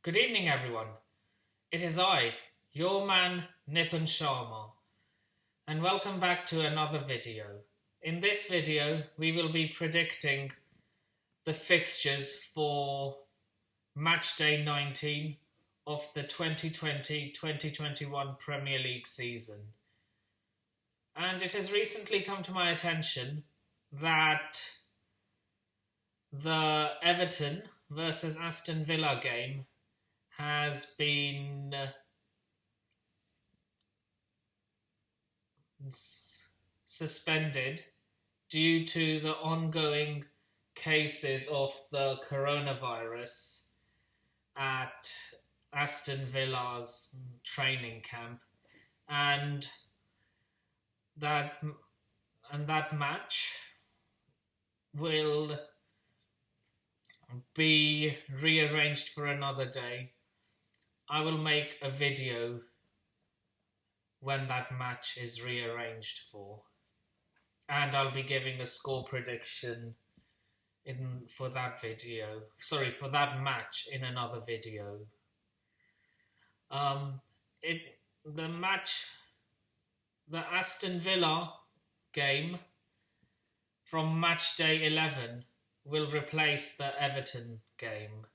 Good evening, everyone. It is I, your man Nipun Sharma, and welcome back to another video. In this video, we will be predicting the fixtures for matchday 19 of the 2020-2021 Premier League season. And it has recently come to my attention that the Everton versus Aston Villa game has been suspended due to the ongoing cases of the coronavirus at Aston Villa's training camp, and that match will be rearranged for another day. I will make a video when that match is rearranged for, and I'll be giving a score prediction for that match in another video. The Aston Villa game from matchday 11 will replace the Everton game,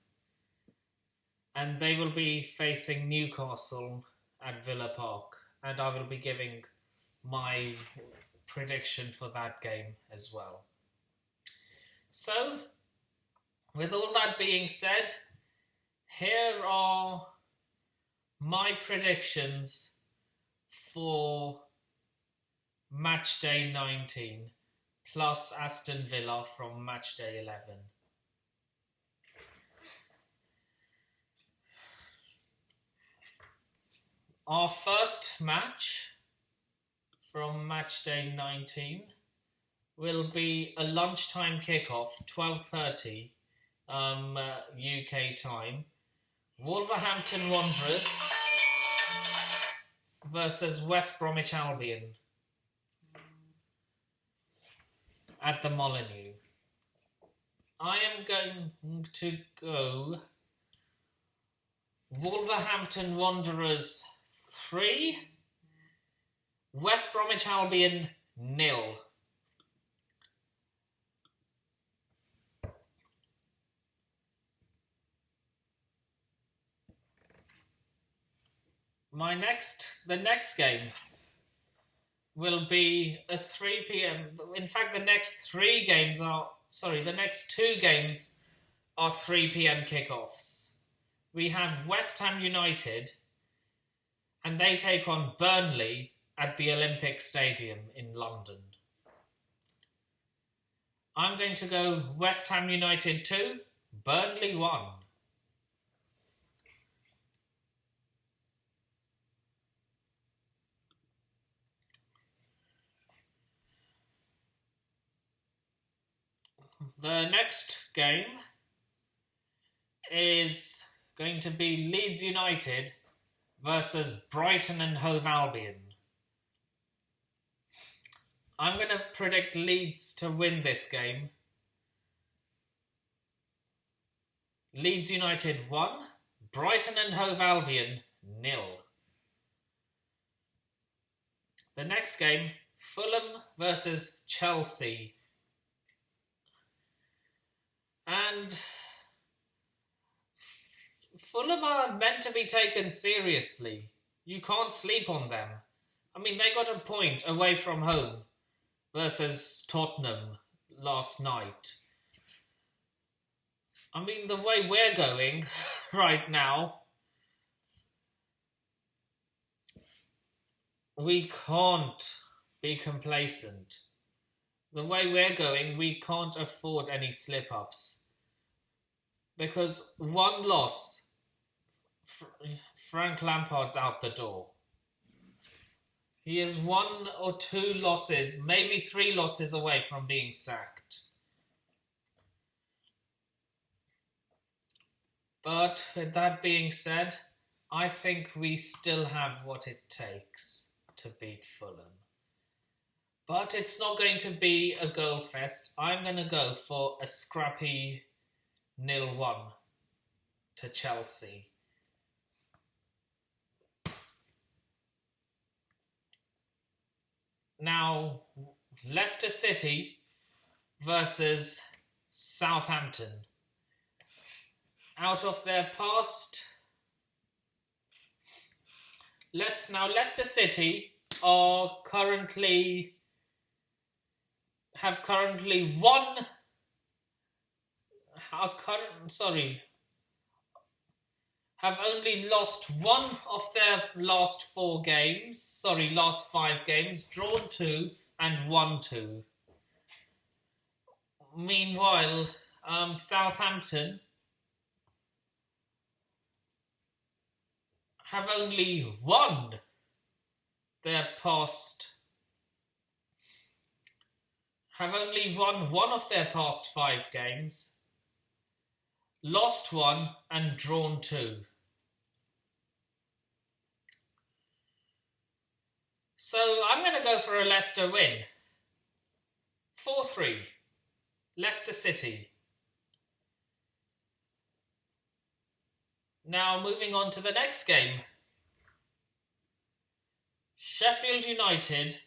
and they will be facing Newcastle at Villa Park, and I will be giving my prediction for that game as well. So, with all that being said, here are my predictions for matchday 19 plus Aston Villa from matchday 11. Our first match from matchday 19 will be a lunchtime kickoff, 12:30 UK time. Wolverhampton Wanderers versus West Bromwich Albion at the Molineux. I am going to go Wolverhampton Wanderers 3, West Bromwich Albion 0. The next game will be a 3 p.m. In fact, the next two games are 3 p.m. kickoffs. We have West Ham United, and they take on Burnley at the Olympic Stadium in London. I'm going to go West Ham United 2, Burnley 1. The next game is going to be Leeds United versus Brighton and Hove Albion. I'm going to predict Leeds to win this game. Leeds United 1, Brighton and Hove Albion 0. The next game, Fulham versus Chelsea. And Fulham are meant to be taken seriously. You can't sleep on them. I mean, they got a point away from home versus Tottenham last night. I mean, the way we're going right now, we can't be complacent. The way we're going, we can't afford any slip-ups. Because one loss, Frank Lampard's out the door. He is 1 or 2 losses, maybe 3 losses away from being sacked. But with that being said, I think we still have what it takes to beat Fulham. But it's not going to be a goal fest. I'm going to go for a scrappy 0-1 to Chelsea. Now, Leicester City versus Southampton. Out of their past, Leicester City have currently won. Have only lost one of their last 5 games, drawn 2 and won 2. Meanwhile, Southampton have only won one of their past 5 games, lost 1 and drawn 2. So I'm going to go for a Leicester win. 4-3. Leicester City. Now moving on to the next game. Sheffield United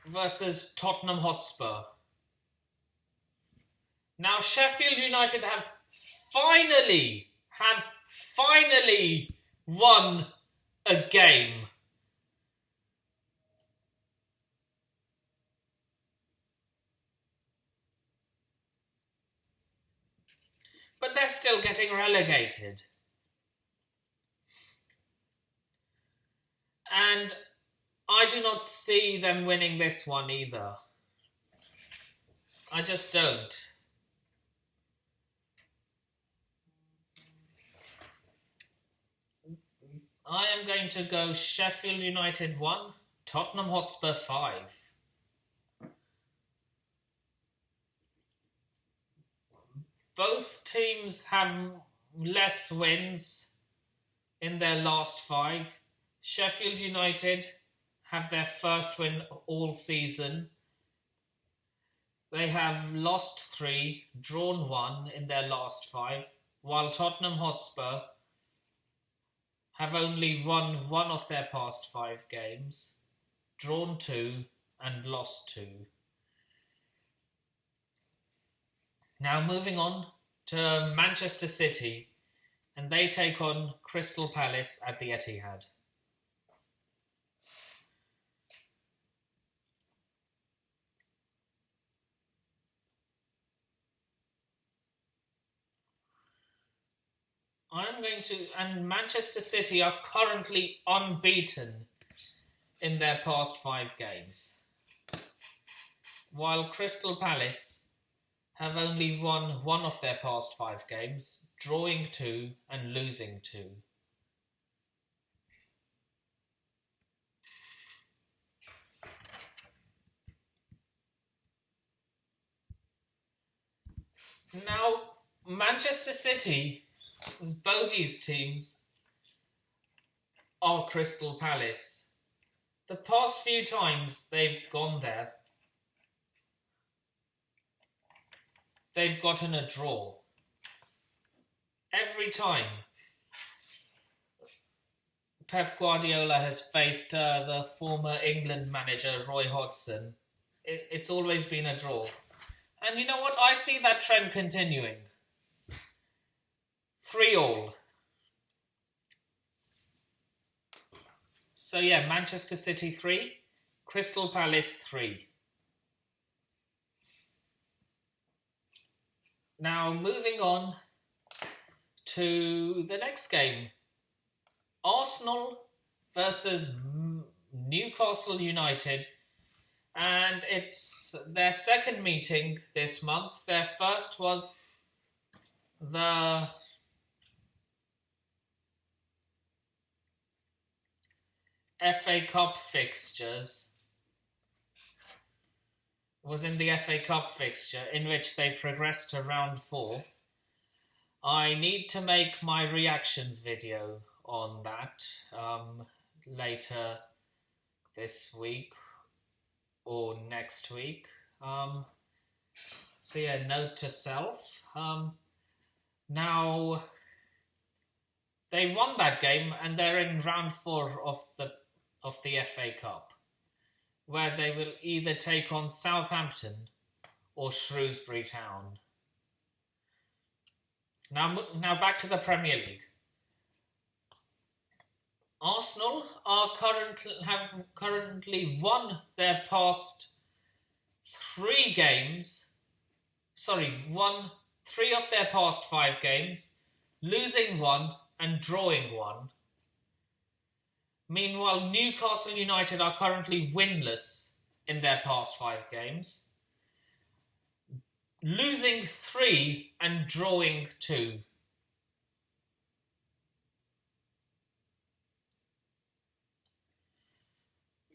versus Tottenham Hotspur. Now Sheffield United have finally won a game. But they're still getting relegated. And I do not see them winning this one either. I just don't. I am going to go Sheffield United 1, Tottenham Hotspur 5. Both teams have less wins in their last 5. Sheffield United have their first win all season. They have lost 3, drawn 1 in their last 5, while Tottenham Hotspur have only won 1 of their past 5 games, drawn 2 and lost 2. Now moving on to Manchester City, and they take on Crystal Palace at the Etihad. And Manchester City are currently unbeaten in their past 5 games, while Crystal Palace have only won 1 of their past 5 games, drawing 2 and losing 2. Now, Manchester City's bogeys teams are Crystal Palace. The past few times they've gone there, they've gotten a draw. Every time Pep Guardiola has faced the former England manager Roy Hodgson, it's always been a draw. And you know what? I see that trend continuing. 3-3. So yeah, Manchester City 3, Crystal Palace 3. Now moving on to the next game. Arsenal versus Newcastle United. And it's their second meeting this month. Their first was the FA Cup fixtures. Was in the FA Cup fixture in which they progressed to round 4. I need to make my reactions video on that later this week or next week. So yeah, note to self. Now, they won that game and they're in round 4 of the of the FA Cup, where they will either take on Southampton or Shrewsbury Town. Now back to the Premier League. Arsenal have currently won their past 3 games. Won 3 of their past 5 games, losing 1 and drawing 1. Meanwhile, Newcastle United are currently winless in their past 5 games, losing 3 and drawing 2.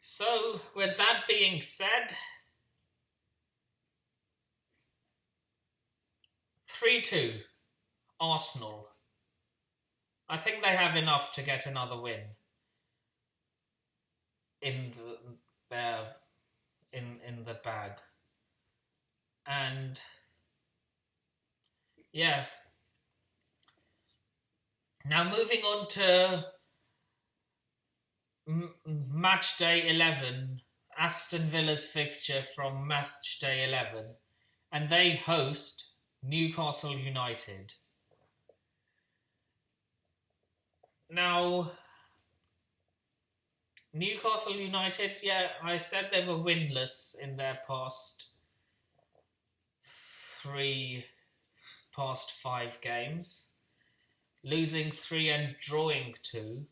So, with that being said, 3-2, Arsenal. I think they have enough to get another win in the bag. And yeah. Now moving on to match day 11, Aston Villa's fixture from match day 11, and they host Newcastle United. Now, Newcastle United, yeah, I said they were winless in their past 5 games, losing 3 and drawing 2.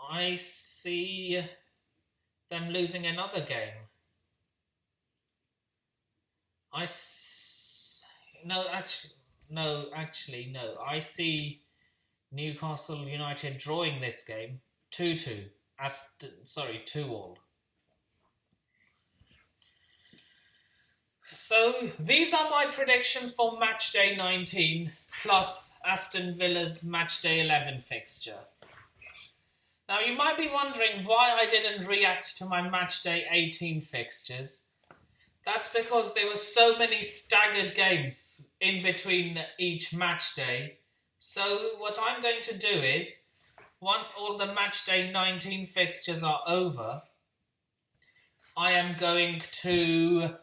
I see them losing another game. No. I see Newcastle United drawing this game 2-2. 2-2. So these are my predictions for matchday 19 plus Aston Villa's matchday 11 fixture. Now you might be wondering why I didn't react to my matchday 18 fixtures. That's because there were so many staggered games in between each match day. So what I'm going to do is, once all the matchday 19 fixtures are over, I am going to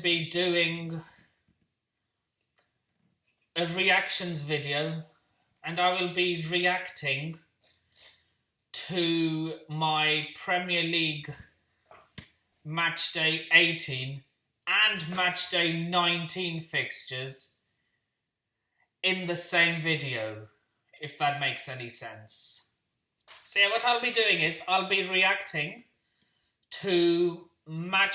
be doing a reactions video, and I will be reacting to my Premier League matchday 18 and matchday 19 fixtures in the same video, if that makes any sense. So yeah, what I'll be doing is I'll be reacting to my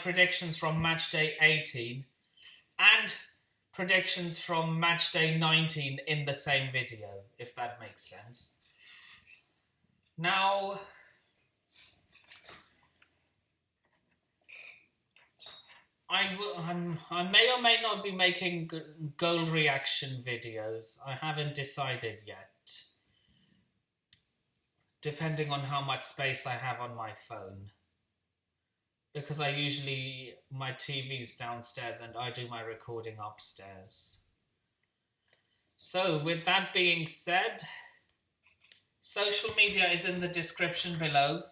predictions from matchday 18 and predictions from matchday 19 in the same video, if that makes sense. Now, I may or may not be making goal reaction videos. I haven't decided yet, depending on how much space I have on my phone. Because my TV's downstairs and I do my recording upstairs. So, with that being said, social media is in the description below.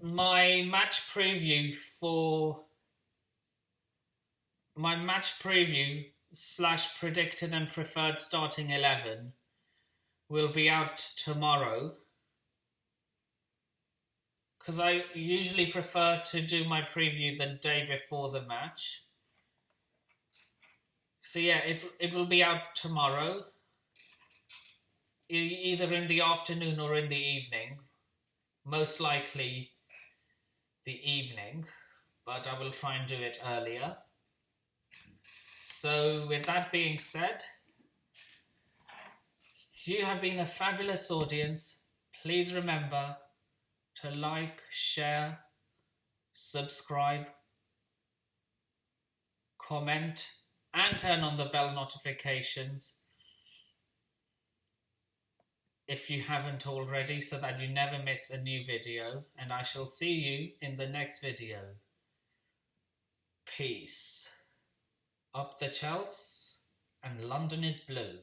My match preview / predicted and preferred starting 11 will be out tomorrow. Because I usually prefer to do my preview the day before the match. So yeah, it will be out tomorrow. Either in the afternoon or in the evening. Most likely the evening. But I will try and do it earlier. So with that being said, you have been a fabulous audience. Please remember to like, share, subscribe, comment, and turn on the bell notifications if you haven't already, so that you never miss a new video, and I shall see you in the next video. Peace. Up the Chelsea, and London is blue.